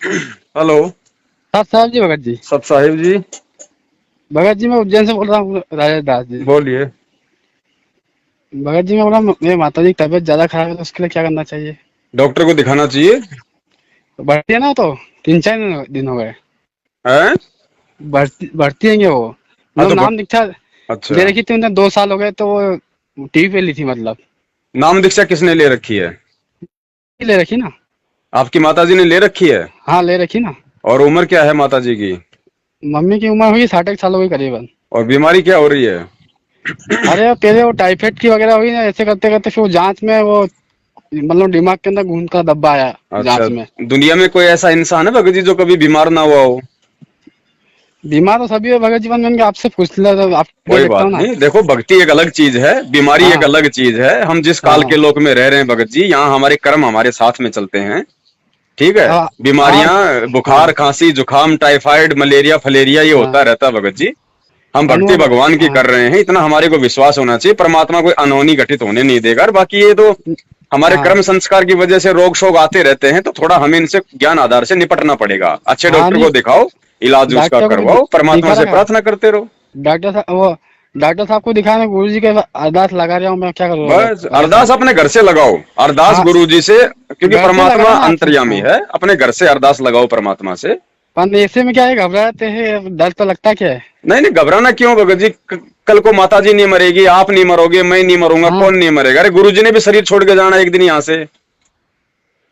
Hello. साहब साहब जी, भगत जी। सब साहिब जी। भगत जी, मैं उज्जैन से बोल रहा हूँ, राजेश दास जी। बोलिए। भगत जी, मैं बोला मेरी माता जी की तबीयत ज्यादा खराब है, तो उसके लिए क्या करना चाहिए? डॉक्टर को दिखाना चाहिए। तो बढ़ती है ना, तो 3-4 दिन हो गए। हैं? बढ़ती है वो। हाँ मतलब तो नाम दीक्षा अच्छा। ले रखी थी उन्हें, 2 साल हो गए, तो वो टीवी पे ली थी, मतलब नाम दीक्षा किसने ले रखी है? ले रखी ना। आपकी माताजी ने ले रखी है। हाँ, ले रखी ना। और उम्र क्या है माताजी की? मम्मी की उम्र हुई 60 साल हो गई करीबन। और बीमारी क्या हो रही है? अरे पहले वो टाइफाइड की वगैरह हुई ना, ऐसे करते करते फिर वो जांच में वो मतलब दिमाग के अंदर खून का धब्बा आया अच्छा। जांच में। दुनिया में कोई ऐसा इंसान है भगत जी जो कभी बीमार ना हुआ हो? बीमार तो सभी है भगत जीवन, मैंने कहा आपसे पूछ लिया, तो आप वीडियो कोई देखता बात हूँ ना। नहीं, देखो भक्ति एक अलग चीज है, बीमारी एक हाँ अलग चीज है। हम जिस काल के हाँ लोक में रह रहे हैं भगत जी, यहाँ हमारे कर्म हमारे साथ में चलते हैं। ठीक है। हाँ हाँ बीमारियां, बुखार, हाँ खांसी, जुकाम, टाइफाइड, मलेरिया, फलेरिया, ये हाँ। होता रहता है भगत जी। हम भक्ति अनुभव। भगवान की हाँ कर रहे हैं, इतना हमारे को विश्वास होना चाहिए। परमात्मा कोई अनहोनी घटित होने नहीं देगा। और बाकी ये तो हमारे हाँ कर्म संस्कार की वजह से रोग शोग आते रहते हैं, तो थोड़ा हमें इनसे ज्ञान आधार से निपटना पड़ेगा। अच्छे हाँ। डॉक्टर नहीं, को दिखाओ, इलाज उसका डॉक्टर को भी करवाओ, परमात्मा दिखा से रखा। प्रार्थना करते रहो। डॉक्टर साहब को दिखाया, मैं गुरु जी के अरदास लगा रहा हूँ, मैं क्या करूँ बस भगत अरदास साहब? अपने घर से लगाओ। अरदास हाँ, गुरु जी से, क्योंकि घर से परमात्मा लगाया ना आपसे। अंतर्यामी हाँ, है। अपने घर से अरदास लगाओ परमात्मा से। पर ऐसे में क्या है, घबराते हैं, डर तो लगता क्या है। नहीं नहीं, घबराना क्यों भगत जी? कल को माता जी नहीं मरेगी, आप नहीं मरोगे, मैं नहीं मरूंगा, हाँ, कौन नहीं मरेगा? अरे गुरु जी ने भी शरीर छोड़ के जाना एक दिन यहाँ से।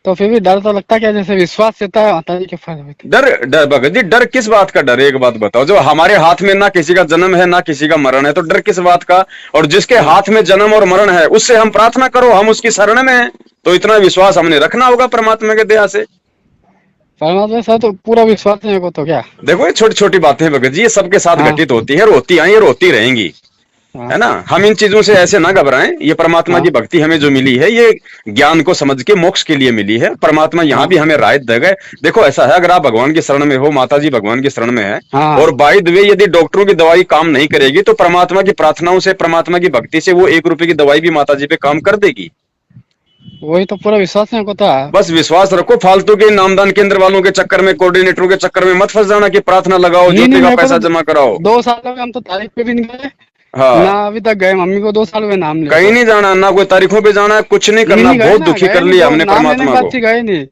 तो फिर भी डर तो लगता क्या है, जैसे विश्वास रहता है माता जी के फल में। डर? डर भगत जी, डर किस बात का डर? एक बात बताओ, जो हमारे हाथ में ना किसी का जन्म है ना किसी का मरण है, तो डर किस बात का? और जिसके हाँ, हाथ में जन्म और मरण है, उससे हम प्रार्थना करो, हम उसकी शरण में हैं। तो इतना विश्वास हमने रखना होगा परमात्मा के दया से। परमात्मा सर तो पूरा विश्वास है मेरे को, तो क्या। देखो ये छोटी छोटी बातें हैं भगत जी, ये सबके साथ हाँ घटित होती है और होती आई और होती रहेंगी। हाँ है ना? हम इन चीजों से ऐसे ना घबराएं। ये परमात्मा हाँ की भक्ति हमें जो मिली है, ये ज्ञान को समझ के मोक्ष के लिए मिली है। परमात्मा यहाँ हाँ भी हमें राहत दे गए। देखो ऐसा है, अगर आप भगवान की शरण में हो, माता जी भगवान की शरण में है, हाँ। और बाय द वे यदि डॉक्टरों की दवाई काम नहीं करेगी, तो परमात्मा की प्रार्थनाओं से, परमात्मा की भक्ति से वो 1 रुपए की दवाई भी माता जी पे काम कर देगी। वही तो पूरा विश्वास है मेरे को तो। बस विश्वास रखो। फालतू के नामदान केंद्र वालों के चक्कर में, कोऑर्डिनेटरों के चक्कर में मत फंस जाना कि प्रार्थना लगाओ, नहीं नहीं, ज्योति का मेरे को पैसा तो जमा कराओ। 2 साल हो गए, हम तो तारीख पे भी नहीं गए ना, हाँ। अभी तक गए। मम्मी को 2 साल हुए नाम लिए कहीं को। नहीं जाना, ना कोई तारीखों पे जाना है, कुछ नहीं नहीं करना। नहीं, गए बहुत ना, दुखी गए कर नहीं, लिया दो हमने नाम लेने के परमात्मा बाद को। से गए नहीं।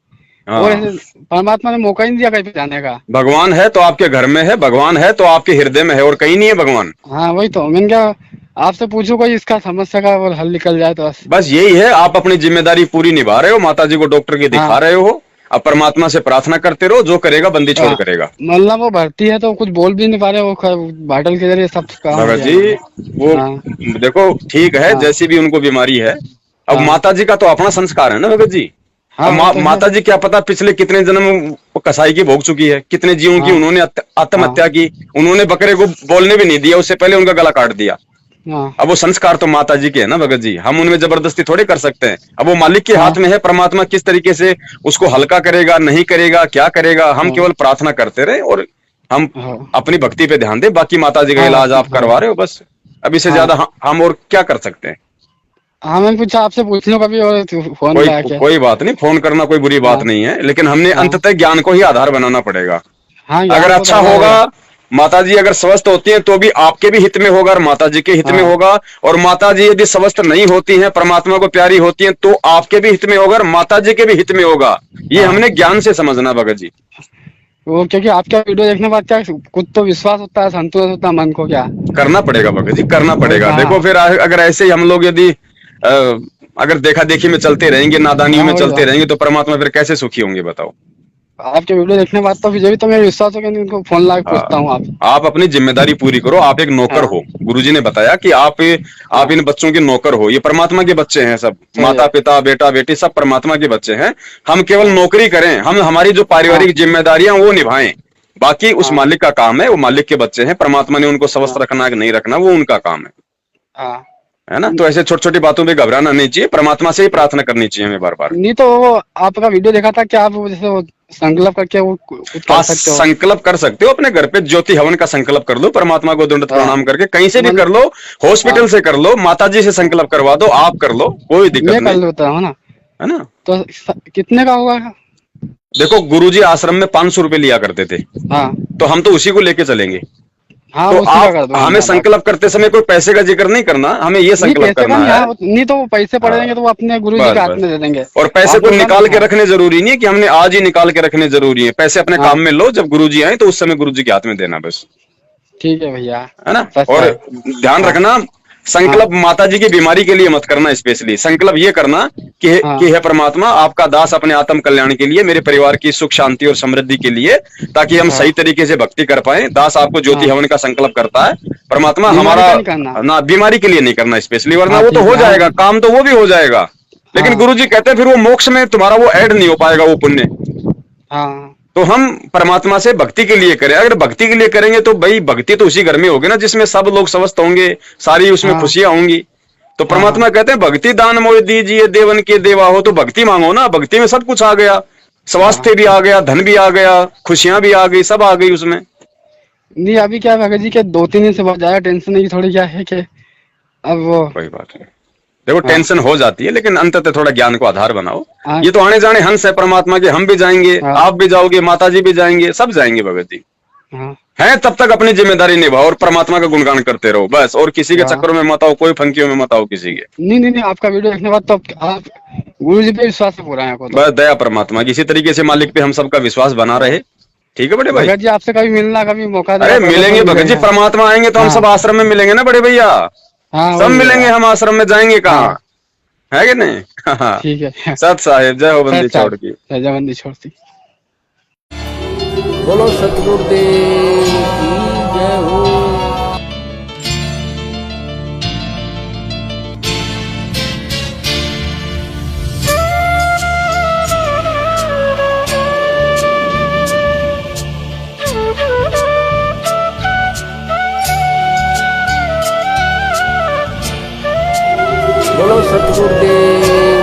और हाँ। ऐसे परमात्मा ने मौका ही नहीं दिया कहीं पे जाने का। भगवान है तो आपके घर में है, भगवान है तो आपके हृदय में है, और कहीं नहीं है भगवान। हाँ, वही तो मैंने क्या आपसे पूछू, कोई इसका समस्या का और हल निकल जाए तो बस। बस यही है, आप अपनी जिम्मेदारी पूरी निभा रहे हो, माता जी को डॉक्टर की दिखा हाँ रहे हो। अब परमात्मा से प्रार्थना करते रहो, जो करेगा बंदी छोड़ हाँ, करेगा। मतलब वो भर्ती है तो कुछ बोल भी नहीं पा रहे, वो बाइटल के जरिए सब काम हो भगत गया जी, उनका। वो हाँ देखो ठीक है, हाँ जैसी भी उनको बीमारी है। अब हाँ माता जी का तो अपना संस्कार है ना भगत जी। अब हाँ, वो तो है। माता जी क्या पता पिछले कितने जन्म वो कसाई की भोग चुकी है, कितने जीवों की हाँ उन्होंने हाँ आत्महत्या की। उन्होंने बकरे को बोलने भी नहीं दिया, उससे पहले उनका गला काट दिया। हाँ अब वो संस्कार तो माता जी के है ना भगत जी, हम उनमें जबरदस्ती थोड़े कर सकते हैं। अब वो मालिक के हाँ हाथ में है, परमात्मा किस तरीके से उसको हल्का करेगा, नहीं करेगा, क्या करेगा, हम हाँ केवल प्रार्थना करते रहे और हम हाँ अपनी भक्ति पे ध्यान दें। बाकी माता जी का हाँ इलाज आप हाँ करवा रहे हो बस। अब इससे हाँ ज्यादा हम और क्या कर सकते हैं? हाँ, मैंने पूछा आपसे पूछ लो कभी, और फोन कोई लगा के। कोई बात नहीं, फोन करना कोई बुरी बात हाँ नहीं है, लेकिन हमने हाँ अंततः ज्ञान को ही आधार बनाना पड़ेगा। हाँ, अगर ज्ञान को तो अच्छा आधार होगा, है। माता जी अगर स्वस्थ होती हैं तो भी आपके भी हित में होगा और माता जी के हित में हाँ होगा। और माता जी यदि स्वस्थ नहीं होती हैं, परमात्मा को प्यारी होती हैं, तो आपके भी हित में होगा और माता जी के भी हित में होगा। ये हाँ, हमने ज्ञान से समझना भगत जी। वो क्योंकि आपका वीडियो देखने के बाद क्या कुछ तो विश्वास होता है, संतोष होता है मन को, क्या। करना पड़ेगा भगत जी, करना वही तो। पड़ेगा। देखो हाँ फिर अगर ऐसे ही हम लोग यदि अगर देखा देखी में चलते रहेंगे, नादानियों हाँ, में वही तो। चलते रहेंगे, तो परमात्मा फिर कैसे सुखी होंगे बताओ? आपके वीडियो देखने के बाद तो फिर भी तो मेरा विश्वास हो गया, उनको फोन लगा के पूछता हूँ आप। आप अपनी जिम्मेदारी पूरी करो। आप एक नौकर हाँ हो। गुरुजी ने बताया कि आप हाँ, इन बच्चों के नौकर हो। ये परमात्मा के बच्चे हैं सब, सही माता है। पिता बेटा बेटी सब परमात्मा के बच्चे हैं। हम केवल नौकरी करें, हम हमारी जो हाँ पारिवारिक जिम्मेदारियां वो निभाएं। बाकी उस हाँ मालिक का काम है, वो मालिक के बच्चे हैं। परमात्मा ने उनको स्वस्थ हाँ रखना है कि नहीं रखना, वो उनका काम हाँ है ना? तो ऐसे छोटी छोटी बातों पे घबराना नहीं चाहिए, परमात्मा से ही हाँ। प्रार्थना करनी चाहिए हमें बार बार। नहीं तो वो आपका वीडियो देखा था कि आप वो जैसे वो संकल्प करके वो कुछ कर हाँ, सकते हो। संकल्प कर सकते हो, अपने घर पे ज्योति हवन का संकल्प कर लो, परमात्मा को दंडवत हाँ प्रणाम करके कहीं से भी मन। कर लो। हाँ, हॉस्पिटल से कर लो, माता जी से संकल्प करवा दो, आप कर लो, कोई दिक्कत मैं कर नहीं। लेता हूँ ना। है ना? तो कितने का होगा? देखो गुरुजी आश्रम में 500 रुपए लिया करते थे, हाँ तो हम तो उसी को लेके चलेंगे। हाँ, तो उसी का आप कर दो हमें संकल्प करते समय कोई पैसे का जिक्र नहीं करना, हमें ये नहीं, संकल्प पैसे का करना नहीं, है। हाँ नहीं तो वो पैसे पड़े हाँ, रहेंगे तो वो अपने गुरु जी बस के हाथ बस। में दे देंगे। और पैसे आप को बोल रहे निकाल ना, के हाँ रखने जरूरी नहीं है कि हमने आज ही निकाल के रखने जरूरी है, पैसे अपने हाँ, काम में लो, जब गुरुजी आए तो उस समय गुरुजी के हाथ में देना बस, ठीक है भैया, है ना। सच और है। ध्यान हाँ रखना, हाँ संकल्प माता जी की बीमारी के लिए मत करना, स्पेशली संकल्प ये करना कि हाँ हे परमात्मा, आपका दास अपने आत्म कल्याण के लिए, मेरे परिवार की सुख शांति और समृद्धि के लिए, ताकि हम हाँ सही तरीके से भक्ति कर पाए। दास आपको ज्योति हाँ, हवन का संकल्प करता है, परमात्मा बीमारी हमारा का नहीं करना। ना बीमारी के लिए नहीं करना स्पेशली, वरना हाँ वो तो ठीक हो है, हाँ जाएगा, काम तो वो भी हो जाएगा, लेकिन हाँ गुरुजी कहते हैं फिर वो मोक्ष में तुम्हारा वो ऐड नहीं हो पाएगा वो पुण्य। हाँ तो हम परमात्मा से भक्ति के लिए करें, अगर भक्ति के लिए करेंगे तो भाई भक्ति तो उसी घर में होगी ना जिसमें सब लोग स्वस्थ होंगे, सारी उसमें हाँ खुशियां होंगी। तो हाँ हाँ परमात्मा कहते हैं भक्ति दान मोह दीजिए देवन के देवा हो, तो भक्ति मांगो ना, भक्ति में सब कुछ आ गया, हाँ। स्वास्थ्य भी आ गया, धन भी आ गया, खुशियां भी आ गई, सब आ गई उसमें। नहीं अभी क्या है भगत जी के 2-3 दिन से बहुत ज्यादा टेंशन है कि थोड़ी क्या है कि अब वो, कोई बात नहीं, देखो हाँ टेंशन हो जाती है, लेकिन अंततः थोड़ा ज्ञान को आधार बनाओ। हाँ ये तो आने जाने हंस है परमात्मा के, हम भी जाएंगे, हाँ आप भी जाओगे, माता जी भी जाएंगे, सब जाएंगे भगत जी हाँ हैं। तब तक अपनी जिम्मेदारी निभाओ और परमात्मा का गुणगान करते रहो बस, और किसी के हाँ। चक्करों में मत आओ, कोई फंकियों में मत आओ किसी के। नहीं नहीं नहीं, आपका वीडियो देखने के बाद तो आप गुरु जी पे विश्वास है पूरा यहाँ को तो। बस दया परमात्मा की, इसी तरीके से मालिक पे हम सबका विश्वास बना रहे। ठीक है बड़े भाई। भगत जी आपसे कभी मिलना, कभी मौका अरे देगा मिलेंगे तो भगत जी, मिलेंगे। परमात्मा आएंगे तो हम हाँ सब आश्रम में मिलेंगे ना बड़े भैया, हाँ सब वही मिलेंगे, भैया। हम आश्रम में जाएंगे कहाँ, हाँ है कि नहीं। हाँ, ठीक है। सत साहेब, जय हो बंदी सच साहब, छोड़ की। जयबंदी छोड़ती। बोलो सतगुरुदेव की जय हो। बोलो सतगुरुदेव